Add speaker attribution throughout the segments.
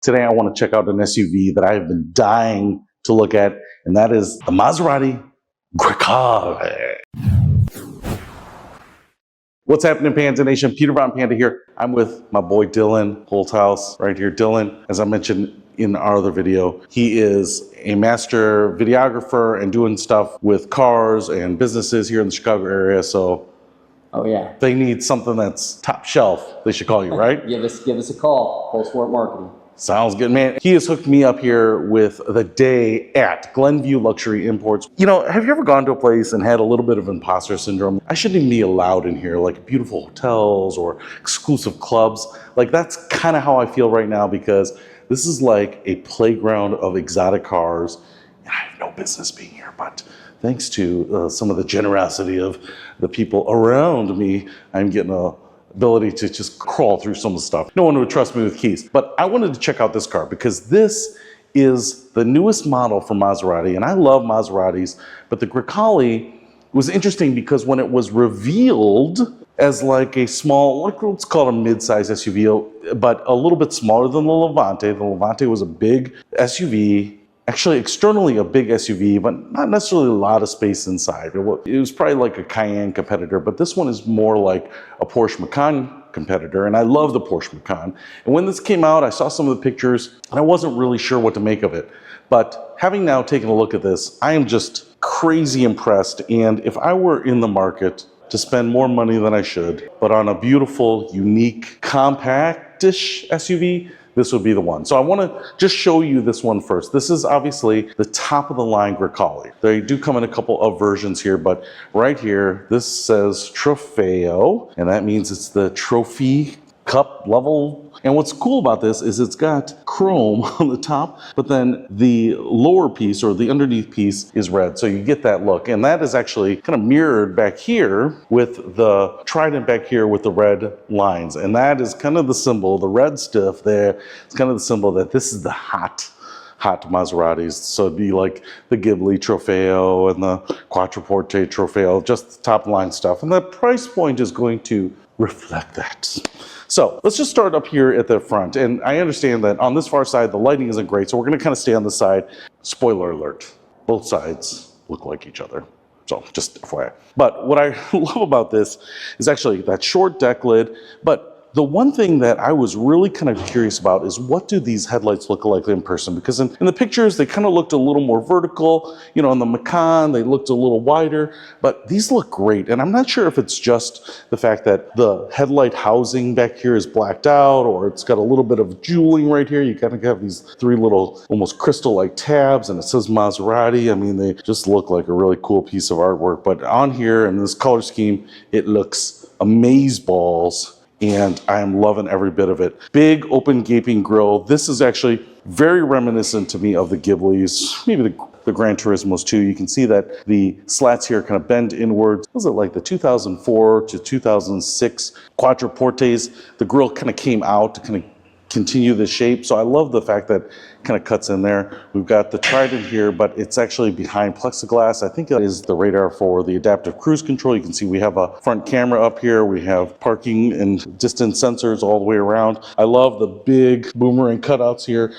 Speaker 1: Today I want to check out an SUV that I've been dying to look at, and that is the Maserati Grecale. What's happening, Panda Nation? Peter Von Panda here. I'm with my boy Dylan Holthouse right here. Dylan, as I mentioned in our other video, he is a master videographer and doing stuff with cars and businesses here in the Chicago area. So
Speaker 2: oh yeah,
Speaker 1: they need something that's top shelf. They should call you, right?
Speaker 2: give us a call. Full Sport Marketing.
Speaker 1: Sounds good, man. He has hooked me up here with the day at Glenview Luxury Imports. You know, have you ever gone to a place and had a little bit of imposter syndrome? I shouldn't even be allowed in here, like beautiful hotels or exclusive clubs. Like, that's kind of how I feel right now, because this is like a playground of exotic cars, and I have no business being here, but thanks to some of the generosity of the people around me, I'm getting a ability to just crawl through some of the stuff. No one would trust me with keys. But I wanted to check out this car because this is the newest model from Maserati, and I love Maseratis, but the Grecale was interesting because when it was revealed as like a small, let's call it a mid-size SUV, but a little bit smaller than the Levante. The Levante was a big SUV, actually externally a big SUV, but not necessarily a lot of space inside. It was probably like a Cayenne competitor, but this one is more like a Porsche Macan competitor, and I love the Porsche Macan. And when this came out, I saw some of the pictures, and I wasn't really sure what to make of it. But having now taken a look at this, I am just crazy impressed, and if I were in the market to spend more money than I should, but on a beautiful, unique, compact-ish SUV, this would be the one. So I want to just show you this one first. This is obviously the top of the line Grecale. They do come in a couple of versions here, but right here, this says Trofeo, and that means it's the trophy cup level. And what's cool about this is it's got chrome on the top, but then the lower piece or the underneath piece is red. So you get that look. And that is actually kind of mirrored back here with the trident back here with the red lines. And that is kind of the symbol, the red stuff there. It's kind of the symbol that this is the hot Maseratis. So it'd be like the Ghibli Trofeo and the Quattroporte Trofeo, just the top line stuff. And the price point is going to reflect that. So let's just start up here at the front. And I understand that on this far side, the lighting isn't great. So we're gonna kind of stay on the side. Spoiler alert, both sides look like each other. So just FYI. But what I love about this is actually that short deck lid. But the one thing that I was really kind of curious about is what do these headlights look like in person? Because in the pictures, they kind of looked a little more vertical. You know, on the Macan, they looked a little wider, but these look great. And I'm not sure if it's just the fact that the headlight housing back here is blacked out, or it's got a little bit of jeweling right here. You kind of have these three little almost crystal-like tabs, and it says Maserati. I mean, they just look like a really cool piece of artwork. But on here in this color scheme, it looks amazeballs. And I am loving every bit of it. Big, open, gaping grille. This is actually very reminiscent to me of the Ghiblis, maybe the Gran Turismos too. You can see that the slats here kind of bend inwards. Was it like the 2004 to 2006 Quattroportes? The grille kind of came out to kind of continue the shape. So I love the fact that it kind of cuts in there. We've got the trident here, but it's actually behind plexiglass. I think that is the radar for the adaptive cruise control. You can see we have a front camera up here. We have parking and distance sensors all the way around. I love the big boomerang cutouts here.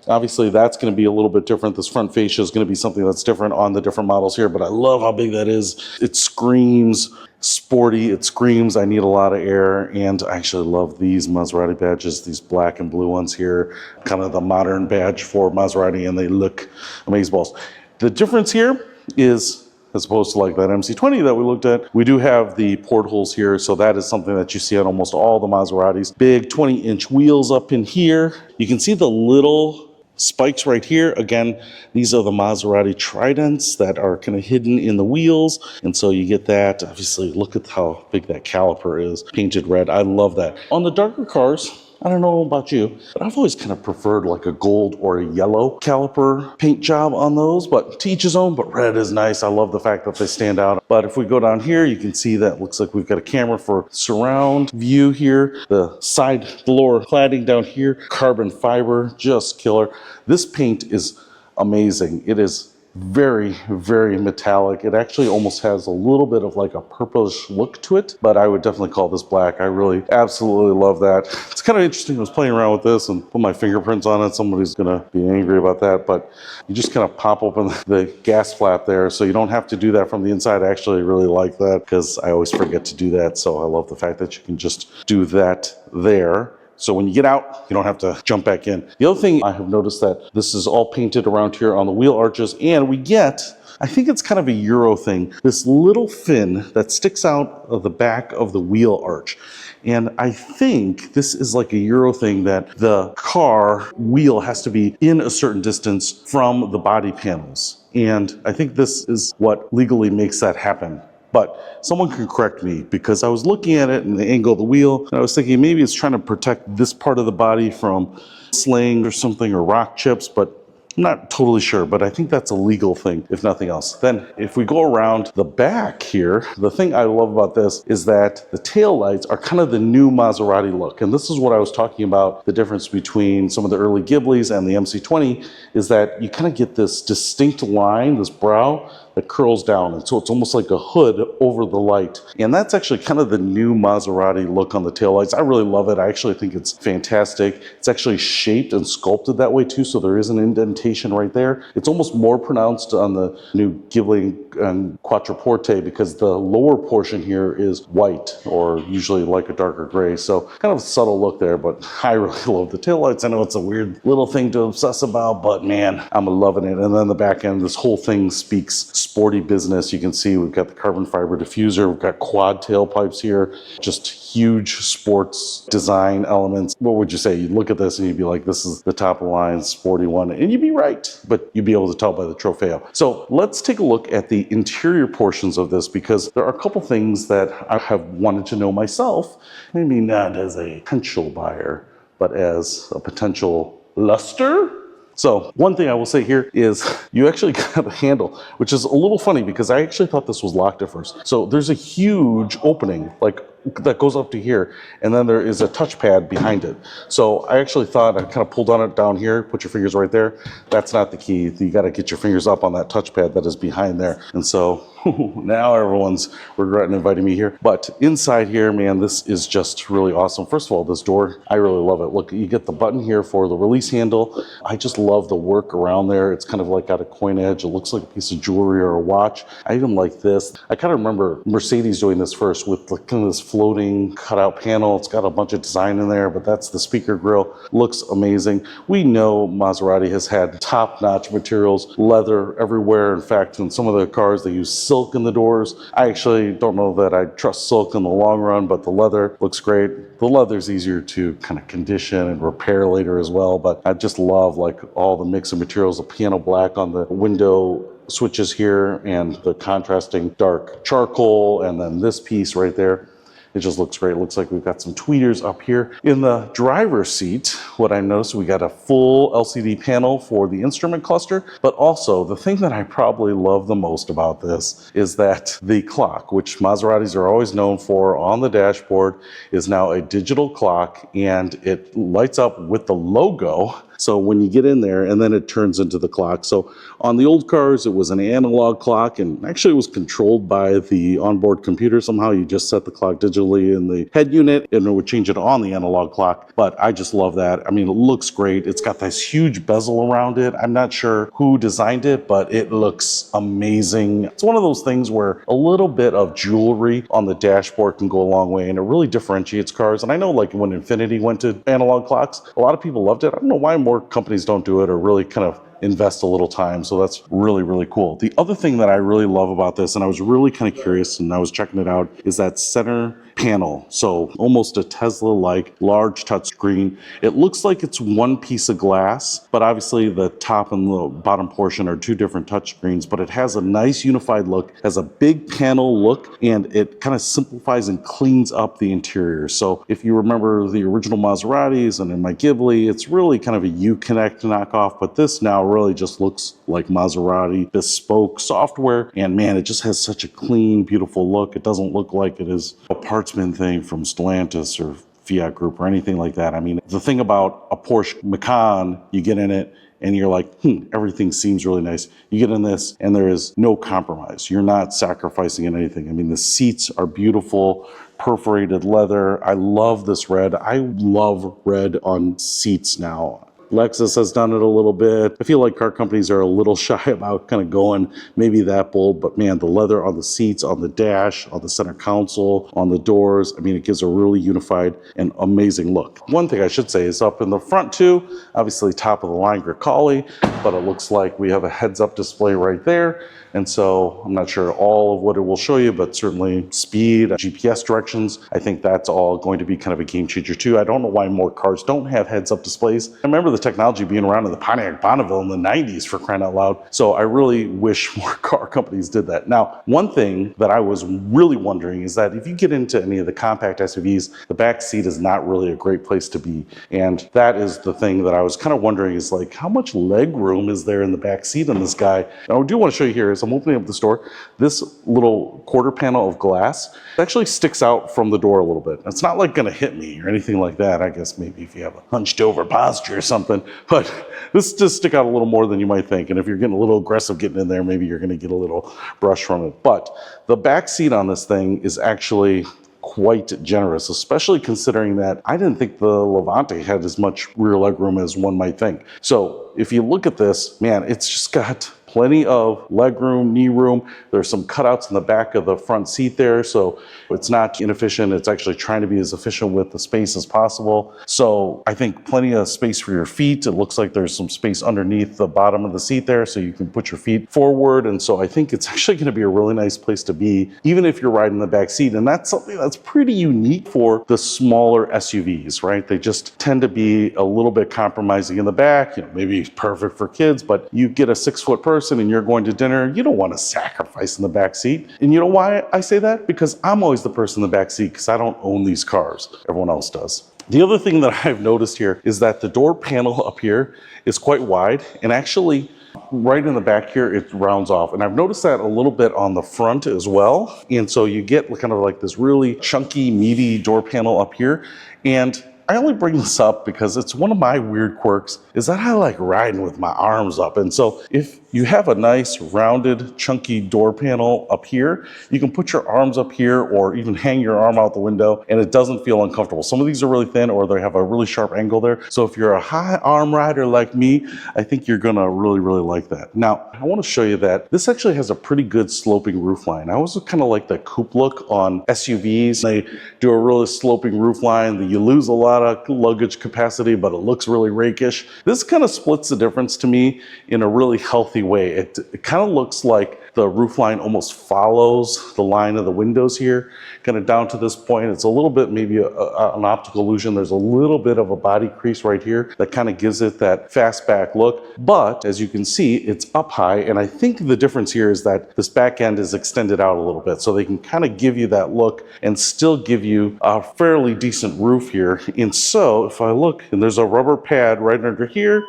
Speaker 1: Obviously, that's going to be a little bit different. This front fascia is going to be something that's different on the different models here, but I love how big that is. It screams sporty. It screams I need a lot of air, and I actually love these Maserati badges, these black and blue ones here, kind of the modern badge for Maserati, and they look amazeballs. The difference here is, as opposed to like that MC20 that we looked at, we do have the portholes here, so that is something that you see on almost all the Maseratis. Big 20-inch wheels up in here. You can see the little spikes right here. Again, these are the Maserati tridents that are kind of hidden in the wheels, and so you get that. Obviously, look at how big that caliper is, painted red. I love that. On the darker cars, I don't know about you, but I've always kind of preferred like a gold or a yellow caliper paint job on those, but to each his own. But red is nice. I love the fact that they stand out. But if we go down here, you can see that looks like we've got a camera for surround view here. The side, the lower cladding down here, carbon fiber, just killer. This paint is amazing. It is very, very metallic. It actually almost has a little bit of like a purplish look to it, but I would definitely call this black. I really absolutely love that. It's kind of interesting. I was playing around with this and put my fingerprints on it. Somebody's gonna be angry about that, but you just kind of pop open the gas flap there, so you don't have to do that from the inside. I actually really like that because I always forget to do that, so I love the fact that you can just do that there. So when you get out, you don't have to jump back in. The other thing I have noticed that this is all painted around here on the wheel arches, and we get, I think it's kind of a Euro thing, this little fin that sticks out of the back of the wheel arch. And I think this is like a Euro thing that the car wheel has to be in a certain distance from the body panels. And I think this is what legally makes that happen. But someone can correct me, because I was looking at it and the angle of the wheel, and I was thinking maybe it's trying to protect this part of the body from sling or something, or rock chips, but I'm not totally sure, but I think that's a legal thing, if nothing else. Then if we go around the back here, the thing I love about this is that the tail lights are kind of the new Maserati look. And this is what I was talking about, the difference between some of the early Ghiblis and the MC20, is that you kind of get this distinct line, this brow, that curls down, and so it's almost like a hood over the light. And that's actually kind of the new Maserati look on the taillights. I really love it. I actually think it's fantastic. It's actually shaped and sculpted that way too, so there is an indentation right there. It's almost more pronounced on the new Ghibli and Quattroporte because the lower portion here is white, or usually like a darker gray. So kind of a subtle look there, but I really love the taillights. I know it's a weird little thing to obsess about, but man, I'm loving it. And then the back end, this whole thing speaks sporty business. You can see we've got the carbon fiber diffuser, we've got quad tailpipes here, just huge sports design elements. What would you say? You'd look at this and you'd be like, this is the top of the line sporty one, and you'd be right, but you'd be able to tell by the Trofeo. So let's take a look at the interior portions of this, because there are a couple things that I have wanted to know myself, maybe not as a potential buyer, but as a potential luster. So one thing I will say here is you actually got a handle, which is a little funny because I actually thought this was locked at first. So there's a huge opening, like that goes up to here, and then there is a touchpad behind it. So I actually thought I kind of pulled on it down here, put your fingers right there. That's not the key. You got to get your fingers up on that touchpad that is behind there. And so now everyone's regretting inviting me here. But inside here, man, this is just really awesome. First of all, this door, I really love it. Look, you get the button here for the release handle. I just love the work around there. It's kind of like got a coin edge. It looks like a piece of jewelry or a watch. I even like this. I kind of remember Mercedes doing this first with like kind of this floating cutout panel. It's got a bunch of design in there, but that's the speaker grill. Looks amazing. We know Maserati has had top-notch materials, leather everywhere. In fact, in some of the cars, they use silk in the doors. I actually don't know that I trust silk in the long run, but the leather looks great. The leather's easier to kind of condition and repair later as well, but I just love like all the mix of materials, the piano black on the window switches here, and the contrasting dark charcoal, and then this piece right there. It just looks great. It looks like we've got some tweeters up here. In the driver's seat, what I noticed, we got a full LCD panel for the instrument cluster, but also the thing that I probably love the most about this is that the clock, which Maseratis are always known for on the dashboard, is now a digital clock, and it lights up with the logo. So when you get in there, and then it turns into the clock. So on the old cars, it was an analog clock, and actually it was controlled by the onboard computer. Somehow you just set the clock digitally in the head unit, and it would change it on the analog clock. But I just love that. I mean, it looks great. It's got this huge bezel around it. I'm not sure who designed it, but it looks amazing. It's one of those things where a little bit of jewelry on the dashboard can go a long way, and it really differentiates cars. And I know like when Infiniti went to analog clocks, a lot of people loved it. I don't know why more companies don't do it, or really kind of invest a little time. So that's really, really cool. The other thing that I really love about this, and I was really kind of curious and I was checking it out, is that center panel. So almost a Tesla-like large touchscreen. It looks like it's one piece of glass, but obviously the top and the bottom portion are two different touchscreens, but it has a nice unified look, has a big panel look, and it kind of simplifies and cleans up the interior. So if you remember the original Maseratis and in my Ghibli, it's really kind of a Uconnect knockoff, but this now really just looks like Maserati bespoke software, and man, it just has such a clean, beautiful look. It doesn't look like it is a partsman thing from Stellantis or Fiat Group or anything like that. I mean, the thing about a Porsche Macan, you get in it and you're like, everything seems really nice. You get in this and there is no compromise. You're not sacrificing in anything. I mean, the seats are beautiful, perforated leather. I love this red. I love red on seats now. Lexus has done it a little bit. I feel like car companies are a little shy about kind of going maybe that bold, but man, the leather on the seats, on the dash, on the center console, on the doors, I mean, it gives a really unified and amazing look. One thing I should say is up in the front too, obviously top of the line Grecale, but it looks like we have a heads-up display right there. And so I'm not sure all of what it will show you, but certainly speed, GPS directions, I think that's all going to be kind of a game changer too. I don't know why more cars don't have heads-up displays. I remember the technology being around in the Pontiac Bonneville in the 90s, for crying out loud. So I really wish more car companies did that. Now, one thing that I was really wondering is that if you get into any of the compact SUVs, the back seat is not really a great place to be. And that is the thing that I was kind of wondering is like, how much leg room is there in the back seat on this guy? Now, I do want to show you here is I'm opening up the door. This little quarter panel of glass actually sticks out from the door a little bit. It's not like gonna hit me or anything like that. I guess maybe if you have a hunched over posture or something, but this does stick out a little more than you might think. And if you're getting a little aggressive getting in there, maybe you're gonna get a little brush from it. But the back seat on this thing is actually quite generous, especially considering that I didn't think the Levante had as much rear leg room as one might think. So if you look at this, man, it's just got plenty of leg room, knee room. There's some cutouts in the back of the front seat there, so it's not inefficient. It's actually trying to be as efficient with the space as possible. So I think plenty of space for your feet. It looks like there's some space underneath the bottom of the seat there, so you can put your feet forward. And so I think it's actually going to be a really nice place to be, even if you're riding the back seat. And that's something that's pretty unique for the smaller SUVs, right? They just tend to be a little bit compromising in the back. You know, maybe perfect for kids, but you get a 6-foot person and you're going to dinner, you don't want to sacrifice in the back seat. And you know why I say that? Because I'm always the person in the back seat because I don't own these cars. Everyone else does. The other thing that I've noticed here is that the door panel up here is quite wide, and actually right in the back here it rounds off. And I've noticed that a little bit on the front as well. And so you get kind of like this really chunky, meaty door panel up here. And I only bring this up because it's one of my weird quirks is that I like riding with my arms up. And so if you have a nice rounded chunky door panel up here, you can put your arms up here or even hang your arm out the window and it doesn't feel uncomfortable. Some of these are really thin or they have a really sharp angle there. So if you're a high arm rider like me, I think you're gonna really, really like that. Now, I wanna show you that this actually has a pretty good sloping roof line. I always kind of like the coupe look on SUVs. They do a really sloping roof line. You lose a lot of luggage capacity, but it looks really rakish. This kind of splits the difference to me in a really healthy way. It kind of looks like the roof line almost follows the line of the windows here, kind of down to this point. It's a little bit maybe an optical illusion. There's a little bit of a body crease right here that kind of gives it that fastback look. But as you can see, it's up high. And I think the difference here is that this back end is extended out a little bit. So they can kind of give you that look and still give you a fairly decent roof here. And so if I look, and there's a rubber pad right under here.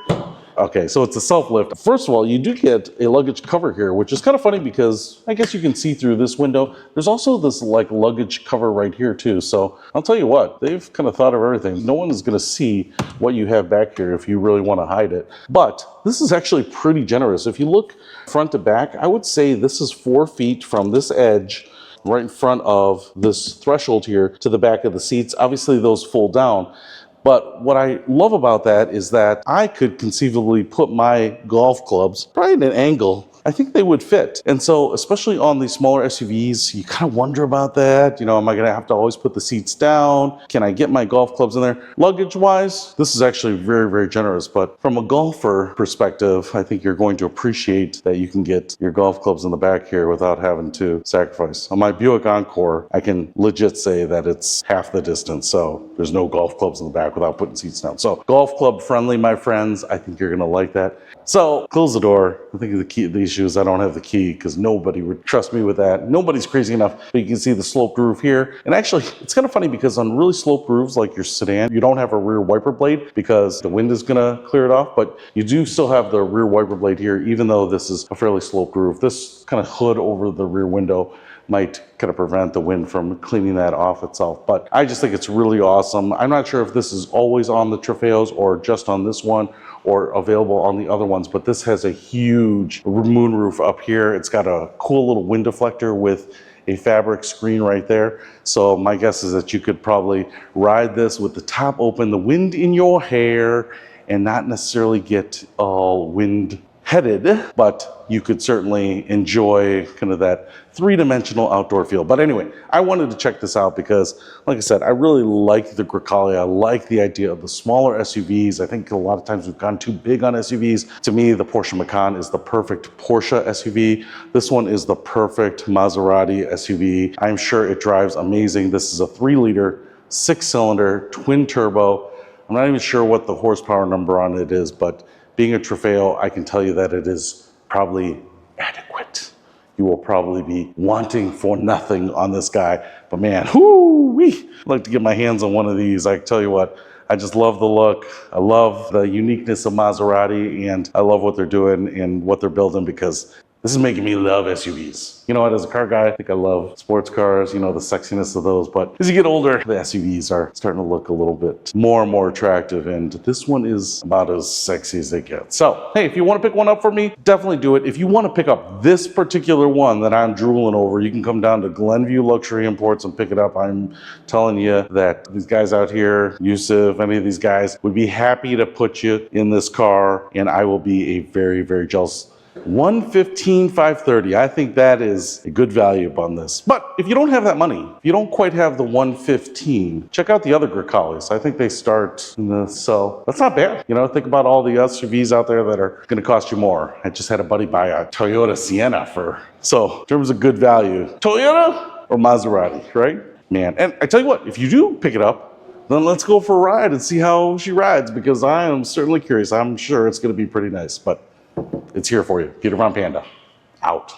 Speaker 1: Okay, so it's a self-lift. First of all, you do get a luggage cover here, which is kind of funny because I guess you can see through this window. There's also this like luggage cover right here too. So I'll tell you what, they've kind of thought of everything. No one is going to see what you have back here if you really want to hide it. But this is actually pretty generous. If you look front to back, I would say this is 4 feet from this edge right in front of this threshold here to the back of the seats. Obviously those fold down. But what I love about that is that I could conceivably put my golf clubs right at an angle. I think they would fit. And so, especially on these smaller SUVs, you kind of wonder about that. You know, am I going to have to always put the seats down? Can I get my golf clubs in there? Luggage-wise, this is actually very, very generous. But from a golfer perspective, I think you're going to appreciate that you can get your golf clubs in the back here without having to sacrifice. On my Buick Encore, I can legit say that it's half the distance. So there's no golf clubs in the back without putting seats down. So golf club friendly, my friends. I think you're going to like that. So close the door. I think the key, the issue is I don't have the key because nobody would trust me with that. Nobody's crazy enough. But you can see the sloped roof here. And actually, it's kind of funny because on really sloped roofs like your sedan, you don't have a rear wiper blade because the wind is going to clear it off. But you do still have the rear wiper blade here, even though this is a fairly sloped roof. This kind of hood over the rear window might kind of prevent the wind from cleaning that off itself. But I just think it's really awesome. I'm not sure if this is always on the Trofeos or just on this one or available on the other ones, but this has a huge moonroof up here. It's got a cool little wind deflector with a fabric screen right there. So my guess is that you could probably ride this with the top open, the wind in your hair, and not necessarily get all wind headed, but you could certainly enjoy kind of that three-dimensional outdoor feel. But anyway, I wanted to check this out because, like I said, I really like the Grecale. I like the idea of the smaller SUVs. I think a lot of times we've gone too big on SUVs. To me, the Porsche Macan is the perfect Porsche SUV. This one is the perfect Maserati SUV. I'm sure it drives amazing. This is a 3-liter, 6-cylinder, twin turbo. I'm not even sure what the horsepower number on it is, but being a Trofeo, I can tell you that it is probably adequate. You will probably be wanting for nothing on this guy. But man, whoo-wee, I'd like to get my hands on one of these. I tell you what, I just love the look. I love the uniqueness of Maserati, and I love what they're doing and what they're building, because this is making me love SUVs. You know what, as a car guy, I think I love sports cars, you know, the sexiness of those. But as you get older, the SUVs are starting to look a little bit more and more attractive. And this one is about as sexy as they get. So, hey, if you want to pick one up for me, definitely do it. If you want to pick up this particular one that I'm drooling over, you can come down to Glenview Luxury Imports and pick it up. I'm telling you that these guys out here, Yusuf, any of these guys, would be happy to put you in this car. And I will be a very, very jealous. 115,530. I think that is a good value on this. But if you don't have that money, if you don't quite have the 115, check out the other Grecales. I think they start in the, so that's not bad. You know, think about all the SUVs out there that are going to cost you more. I just had a buddy buy a Toyota Sienna so in terms of good value, Toyota or Maserati, right? Man, and I tell you what, if you do pick it up, then let's go for a ride and see how she rides, because I am certainly curious. I'm sure it's going to be pretty nice, but it's here for you. Peter von Panda, out.